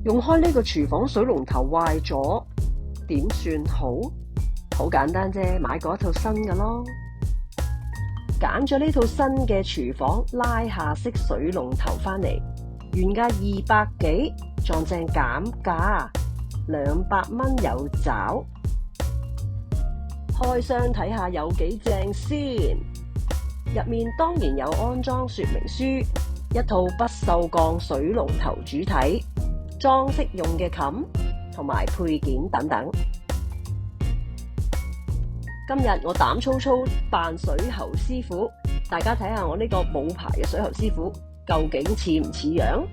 用開呢個廚房水龍頭壞咗，點算好？好簡單啫，買過一套新嘅咯。揀咗呢套新嘅廚房拉下式水龍頭返嚟，原價200幾，撞正減價200蚊有找。開箱睇下有幾正先，入面當然有安裝說明書，一套不鏽鋼水龍頭主體、裝飾用嘅冚同埋配件等等。今日我膽粗粗扮水喉師傅，大家睇下我呢個冇牌嘅水喉師傅究竟似唔似樣？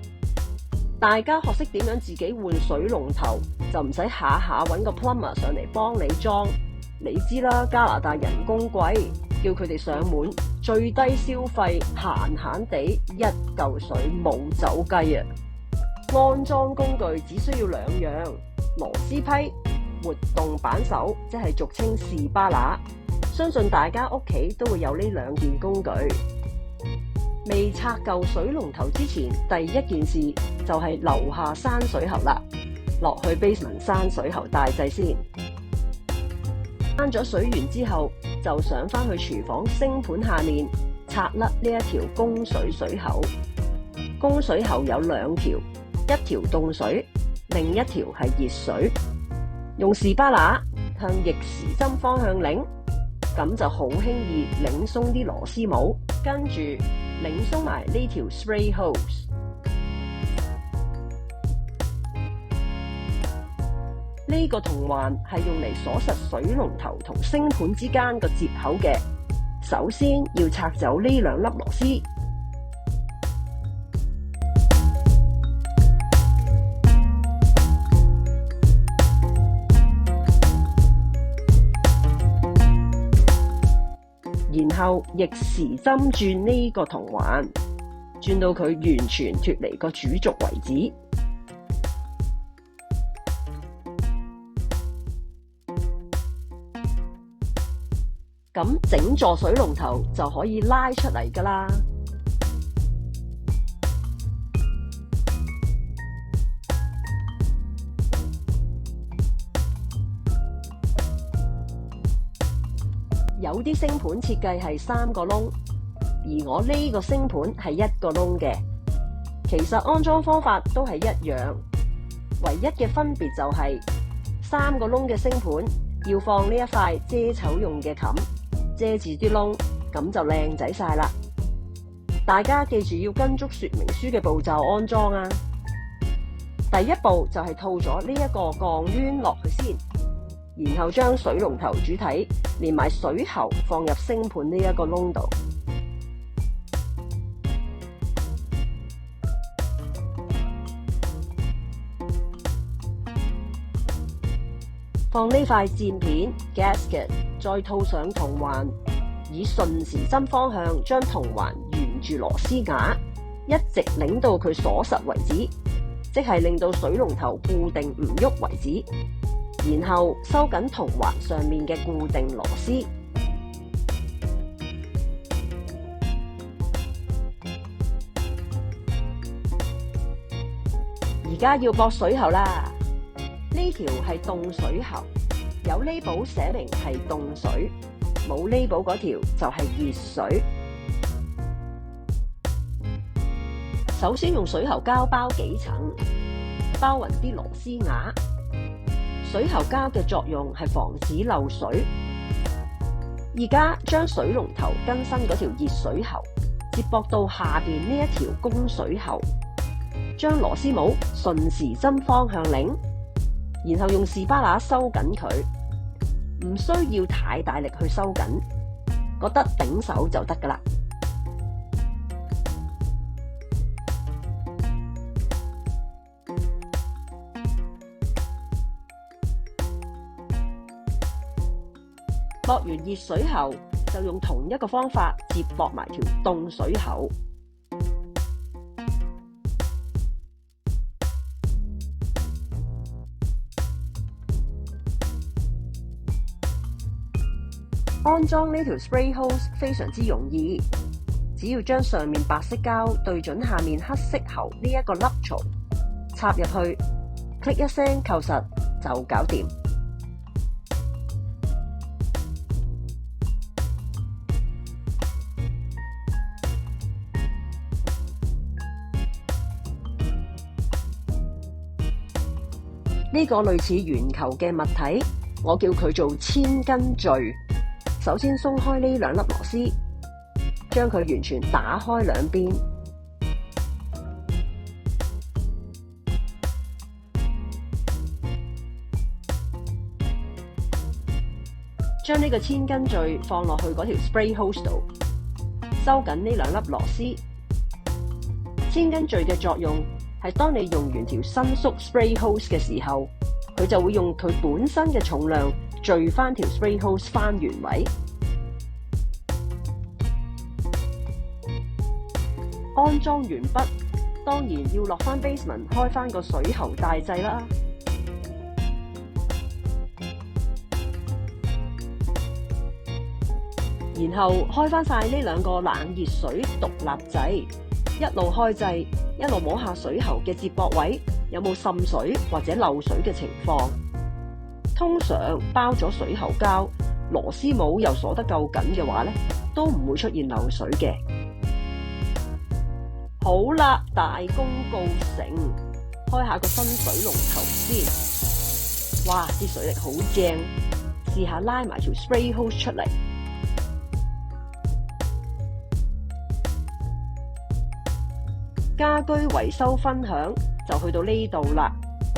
大家學識點樣自己換水龍頭，就唔使下下揾個 plumber 上嚟幫你裝。你知啦，加拿大人工貴，叫佢哋上門最低消費閒閒地一嚿水冇走雞啊！安裝工具只需要2樣，螺絲批、活動扳手，即係俗稱士巴拿。相信大家屋企都會有呢2件工具。未拆舊水龍頭之前，第一件事就係樓下閂水喉啦。落去 basement 閂水喉大掣先。閂咗水源之後，就上返去廚房星盤下面拆甩呢一條供水水喉。供水喉有2條，一條凍水，另一條係熱水。用士巴拿向逆時針方向擰，咁就好輕易擰鬆啲螺絲帽，跟住擰鬆埋呢條 spray hose。呢個銅環係用嚟鎖實水龍頭同星盤之間個接口嘅。首先要拆走呢2粒螺絲。然後逆時針轉呢個銅環，轉到佢完全脫離個主軸為止。咁整座水龍頭就可以拉出嚟㗎啦。有啲星盤設計係3個窿，而我呢個星盤係1個窿嘅。其實安裝方法都係一樣，唯一嘅分別就係3個窿嘅星盤要放呢一塊遮醜用嘅冚，遮住啲窿，咁就靚仔晒啦。大家記住要跟足說明書嘅步驟安裝啊。第一步就係套咗呢一個鋼圈落去先，然後將水龍頭主體連埋水喉放入星盤呢一個窿度。放呢塊墊片 gasket， 再套上銅環，以順時針方向將銅環沿住螺絲牙一直擰到佢鎖實為止，即係令到水龍頭固定唔喐為止。然後收緊銅環上面嘅固定螺絲。而家要駁水喉啦。呢條係凍水喉，有 label 寫明係凍水，冇 label 嗰條就係熱水。首先用水喉膠包幾層，包勻啲螺絲牙。水喉膠嘅作用係防止漏水。而家將水龍頭更新嗰條熱水喉接駁到下邊呢一條供水喉，將螺絲帽順時針方向擰，然後用士巴拿收緊佢，唔需要太大力去收緊，覺得頂手就得㗎喇。駁完熱水喉，就用同一個方法接駁埋條凍水喉。安裝呢條 spray hose 非常之容易，只要將上面白色膠對準下面黑色喉呢一個凹槽，插入去， ，click 一聲扣實就搞掂。呢個類似圓球嘅物體，我叫佢做千斤墜。首先鬆開呢兩粒螺絲，將佢完全打開兩邊，將呢個千斤墜放落去嗰條 spray hose 度，收緊呢兩粒螺絲。千斤墜嘅作用係當你用完條伸縮 spray hose 嘅時候，佢就會用佢本身嘅重量墜翻條 spray hose 翻原位。安裝完畢，當然要落翻 basement 開翻個水喉大掣啦。然後開翻晒呢兩個冷熱水獨立掣。一路開掣，一路摸下水喉嘅接駁位有冇滲水或者漏水嘅情況。通常包咗水喉膠，螺絲帽又鎖得夠緊嘅話呢，都唔會出現漏水嘅。好啦，大功告成，開下個新水龍頭先。哇，啲水力好正，試下拉埋條 spray hose 出嚟。家居維修分享就去到呢度啦，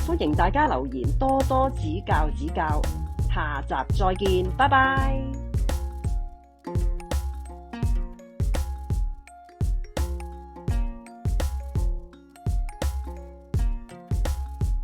歡迎大家留言，多多指教指教，下集再見，拜拜。